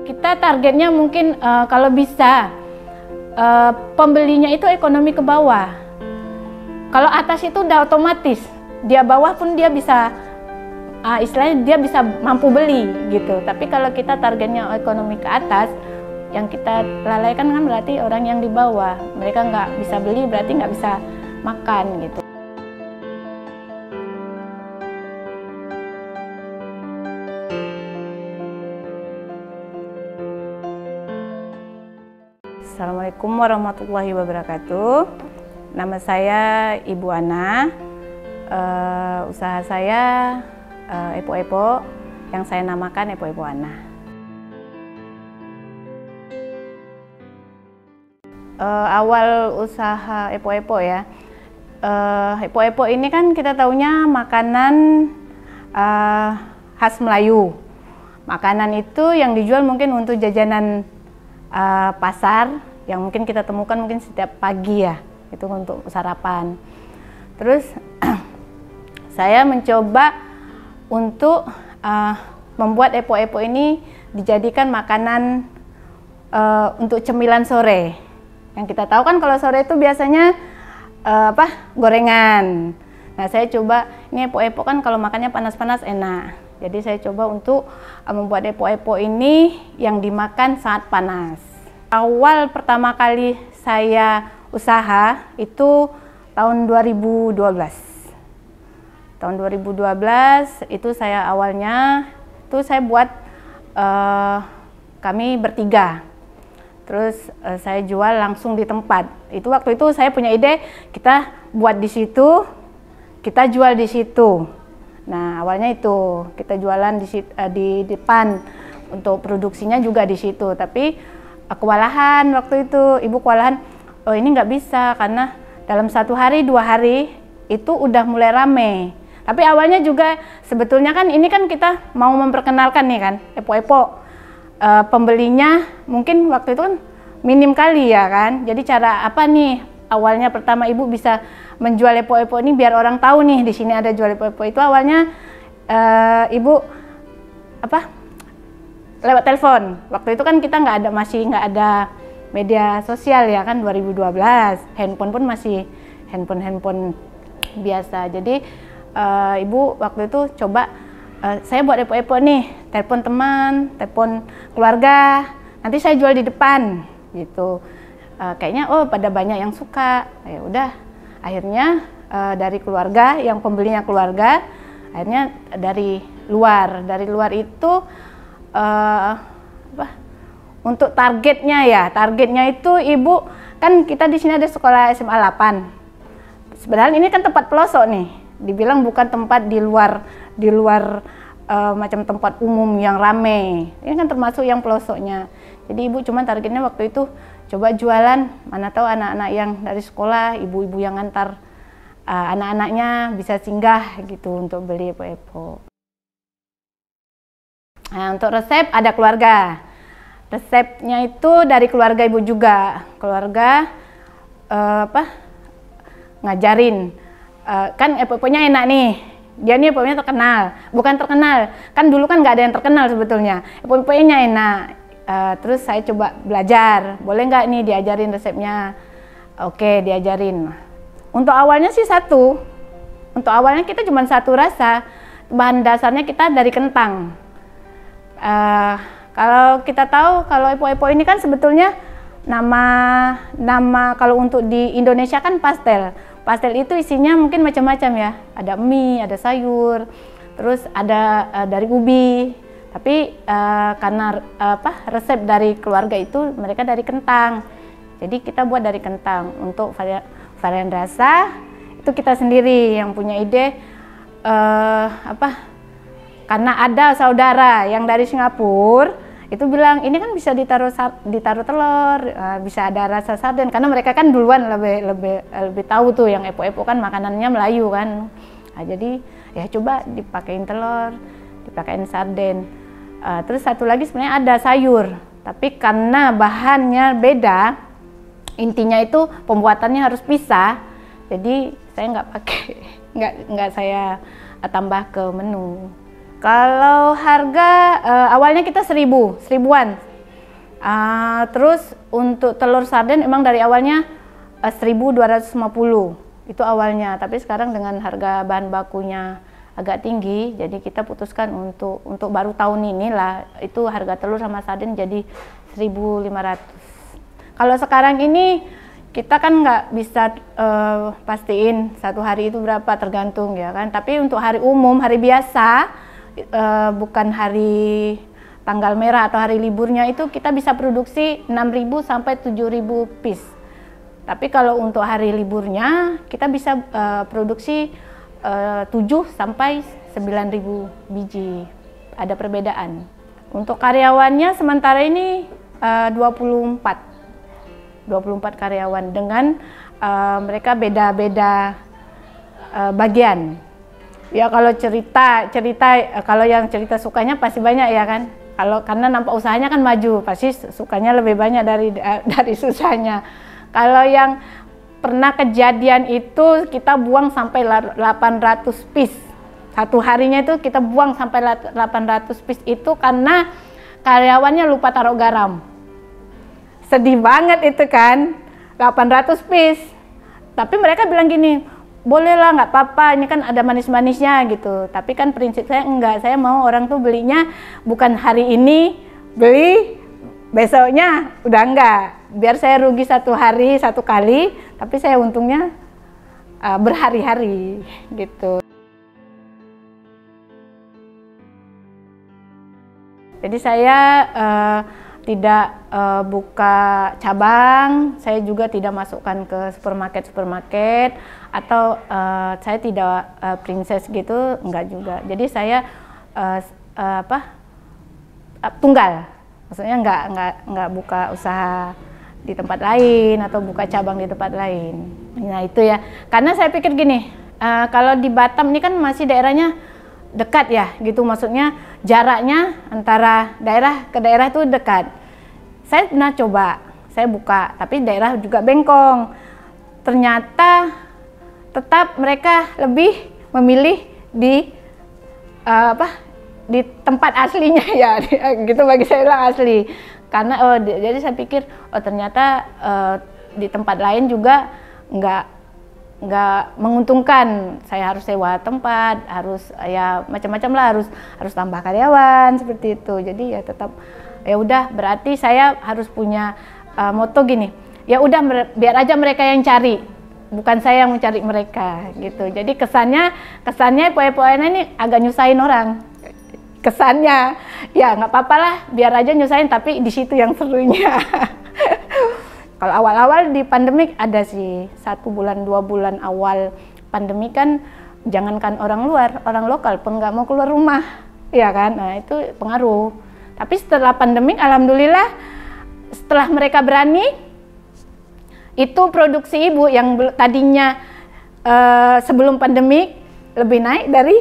Kita targetnya mungkin kalau bisa pembelinya itu ekonomi ke bawah. Kalau atas itu udah otomatis, dia bawah pun dia bisa istilahnya dia bisa mampu beli gitu. Tapi kalau kita targetnya ekonomi ke atas, yang kita lalaikan kan berarti orang yang di bawah, mereka nggak bisa beli, berarti nggak bisa makan gitu. Assalamualaikum warahmatullahi wabarakatuh. Nama saya Ibu Ana. Usaha saya Epo-Epo, yang saya namakan Epo-Epo Ana. Awal usaha Epo-Epo ya. Epo-Epo ini kan kita taunya makanan khas Melayu. Makanan itu yang dijual mungkin untuk jajanan pasar yang mungkin kita temukan mungkin setiap pagi ya, itu untuk sarapan. Terus saya mencoba untuk membuat Epo-Epo ini dijadikan makanan untuk cemilan sore. Yang kita tahu kan kalau sore itu biasanya gorengan. Nah, saya coba ini Epo-Epo kan kalau makannya panas-panas enak. Jadi saya coba untuk membuat Epo-Epo ini yang dimakan saat panas. Awal pertama kali saya usaha itu tahun 2012. Tahun 2012 itu saya awalnya itu saya buat kami bertiga. Terus saya jual langsung di tempat. Itu waktu itu saya punya ide, kita buat di situ, kita jual di situ. Nah, awalnya itu kita jualan di depan, untuk produksinya juga di situ. Tapi kewalahan waktu itu, ibu kewalahan, oh ini nggak bisa karena dalam 1 hari 2 hari itu udah mulai rame. Tapi awalnya juga sebetulnya kan ini kan kita mau memperkenalkan nih kan Epo-Epo, pembelinya mungkin waktu itu kan minim kali ya kan. Jadi cara apa nih awalnya pertama ibu bisa menjual Epo-Epo ini biar orang tahu nih di sini ada jual Epo-Epo. Itu awalnya ibu lewat telepon. Waktu itu kan kita masih nggak ada media sosial ya kan, 2012. Handphone pun masih handphone biasa. Jadi ibu waktu itu coba saya buat Epo-Epo nih, telepon teman, telepon keluarga, nanti saya jual di depan gitu. Kayaknya pada banyak yang suka. Ya udah, akhirnya dari keluarga, yang pembelinya keluarga, akhirnya dari luar itu untuk targetnya itu ibu kan kita di sini ada sekolah SMA 8. Sebenarnya ini kan tempat pelosok nih, dibilang bukan tempat di luar macam tempat umum yang rame. Ini kan termasuk yang pelosoknya. Jadi ibu cuma targetnya waktu itu coba jualan, mana tahu anak-anak yang dari sekolah, ibu-ibu yang ngantar anak-anaknya bisa singgah gitu untuk beli Epo-Epo. Nah, untuk resep ada keluarga. Resepnya itu dari keluarga ibu juga. Keluarga ngajarin. Kan Epo-Eponya enak nih. Dia nih Epo-Eponya terkenal. Bukan terkenal. Kan dulu kan nggak ada yang terkenal sebetulnya. Epo-Eponya enak. Terus saya coba belajar. Boleh nggak nih diajarin resepnya? Oke, diajarin. Untuk awalnya sih satu. Untuk awalnya kita cuma satu rasa. Bahan dasarnya kita dari kentang. Kalau kita tahu kalau Epo-Epo ini kan sebetulnya nama kalau untuk di Indonesia kan pastel. Pastel itu isinya mungkin macam-macam ya. Ada mie, ada sayur, terus ada dari ubi. Tapi karena resep dari keluarga itu mereka dari kentang. Jadi kita buat dari kentang. Untuk varian rasa itu kita sendiri yang punya ide karena ada saudara yang dari Singapura itu bilang ini kan bisa ditaruh telur, bisa ada rasa sarden karena mereka kan duluan lebih tahu tuh yang Epo-Epo kan makanannya Melayu kan. Nah, jadi ya coba dipakein telur, dipakein sarden. Terus satu lagi sebenarnya ada sayur, tapi karena bahannya beda, intinya itu pembuatannya harus pisah. Jadi saya nggak pakai, nggak saya tambah ke menu. Kalau harga awalnya kita seribuan Terus untuk telur sarden emang dari awalnya 1.250 itu awalnya, tapi sekarang dengan harga bahan bakunya agak tinggi, jadi kita putuskan untuk baru tahun ini lah itu harga telur sama sarden jadi 1.500. Kalau sekarang ini kita kan nggak bisa pastiin satu hari itu berapa, tergantung ya kan. Tapi untuk hari umum, hari biasa, bukan hari tanggal merah atau hari liburnya, itu kita bisa produksi 6.000 sampai 7.000 piece. Tapi kalau untuk hari liburnya kita bisa produksi 7 sampai 9.000 biji. Ada perbedaan. Untuk karyawannya sementara ini 24 karyawan dengan mereka beda-beda bagian. Ya kalau cerita kalau yang cerita sukanya pasti banyak ya kan. Karena nampak usahanya kan maju, pasti sukanya lebih banyak dari susahnya. Kalau yang pernah kejadian itu kita buang sampai 800 piece. Satu harinya itu kita buang sampai 800 piece itu karena karyawannya lupa taruh garam. Sedih banget itu kan, 800 piece. Tapi mereka bilang gini, bolehlah nggak apa-apa, ini kan ada manis-manisnya gitu. Tapi kan prinsip saya enggak, saya mau orang tuh belinya bukan hari ini beli, besoknya udah enggak. Biar saya rugi satu hari, satu kali, tapi saya untungnya berhari-hari gitu. Jadi saya tidak buka cabang, saya juga tidak masukkan ke supermarket atau saya tidak princess gitu, enggak juga. Jadi saya tunggal, maksudnya enggak buka usaha di tempat lain atau buka cabang di tempat lain. Nah itu ya, karena saya pikir gini, kalau di Batam ini kan masih daerahnya dekat ya gitu, maksudnya jaraknya antara daerah ke daerah itu dekat. Saya pernah coba, saya buka, tapi daerah juga bengkong. Ternyata tetap mereka lebih memilih di di tempat aslinya ya, gitu bagi saya bilang asli. Karena jadi saya pikir ternyata di tempat lain juga nggak menguntungkan. Saya harus sewa tempat, harus ya macam-macam lah, harus tambah karyawan seperti itu. Jadi ya tetap ya udah, berarti saya harus punya moto gini, ya udah biar aja mereka yang cari, bukan saya yang mencari mereka gitu. Jadi kesannya poe-poenya ini agak nyusahin orang, kesannya ya nggak apa-apa lah, biar aja nyusahin, tapi di situ yang serunya. Kalau awal-awal di pandemik ada sih 1 bulan 2 bulan awal pandemi kan, jangankan orang luar, orang lokal pun nggak mau keluar rumah, ya kan? Nah itu pengaruh. Tapi setelah pandemik, alhamdulillah, setelah mereka berani, itu produksi ibu yang tadinya sebelum pandemik lebih naik dari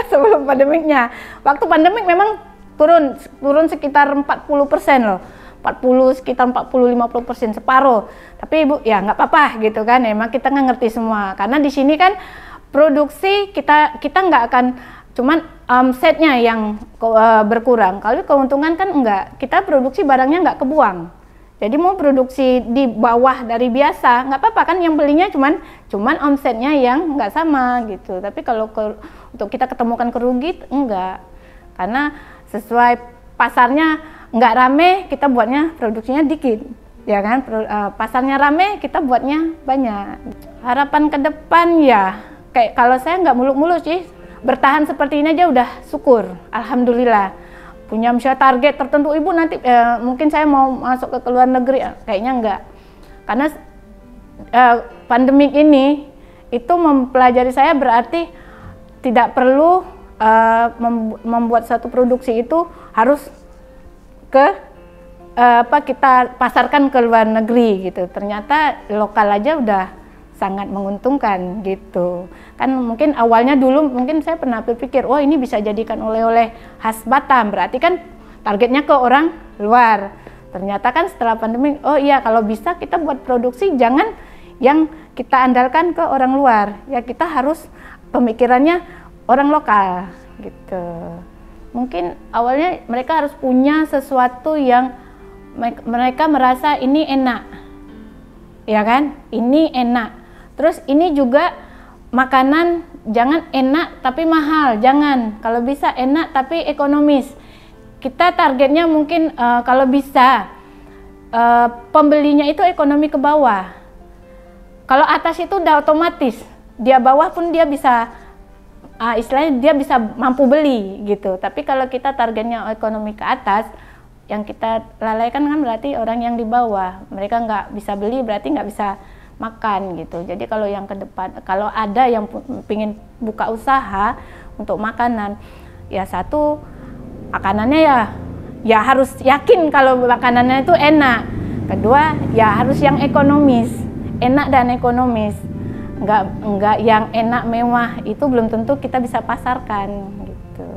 sebelum pandemiknya. Waktu pandemik memang turun sekitar 40% loh. 40, sekitar 40-50%, separuh. Tapi ibu ya nggak apa-apa gitu kan, emang kita nggak ngerti semua. Karena di sini kan produksi kita nggak akan cuman omsetnya yang berkurang. Kalau keuntungan kan enggak, kita produksi barangnya nggak kebuang. Jadi mau produksi di bawah dari biasa nggak apa-apa kan, yang belinya cuman omsetnya yang nggak sama gitu. Tapi kalau untuk kita ketemukan kerugian enggak, karena sesuai pasarnya nggak rame, kita buatnya produksinya dikit, ya kan? Pasarnya rame, kita buatnya banyak. Harapan ke depan ya, kayak kalau saya nggak muluk-muluk sih, bertahan seperti ini aja udah syukur, alhamdulillah. Punya misalnya target tertentu, ibu nanti mungkin saya mau masuk ke luar negeri, kayaknya enggak. Karena pandemik ini itu mempelajari saya, berarti tidak perlu membuat satu produksi itu harus kita pasarkan ke luar negeri gitu. Ternyata lokal aja udah sangat menguntungkan gitu. Kan mungkin awalnya dulu mungkin saya pernah berpikir, oh ini bisa jadikan oleh-oleh khas Batam, berarti kan targetnya ke orang luar. Ternyata kan setelah pandemi, oh iya kalau bisa kita buat produksi jangan yang kita andalkan ke orang luar. Ya kita harus pemikirannya orang lokal gitu. Mungkin awalnya mereka harus punya sesuatu yang mereka merasa ini enak, ya kan? Ini enak. Terus ini juga makanan jangan enak tapi mahal, jangan. Kalau bisa enak tapi ekonomis. Kita targetnya mungkin kalau bisa pembelinya itu ekonomi ke bawah. Kalau atas itu udah otomatis, dia bawah pun dia bisa istilahnya dia bisa mampu beli gitu. Tapi kalau kita targetnya ekonomi ke atas, yang kita lalaikan kan berarti orang yang di bawah, mereka nggak bisa beli, berarti nggak bisa makan gitu. Jadi kalau yang ke depan, kalau ada yang pingin buka usaha untuk makanan, ya satu makanannya ya harus yakin kalau makanannya itu enak. Kedua ya harus yang ekonomis, enak dan ekonomis. Enggak yang enak mewah, itu belum tentu kita bisa pasarkan gitu.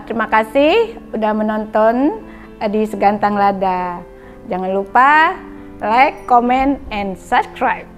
Terima kasih udah menonton di Segantang Lada. Jangan lupa like, comment, and subscribe.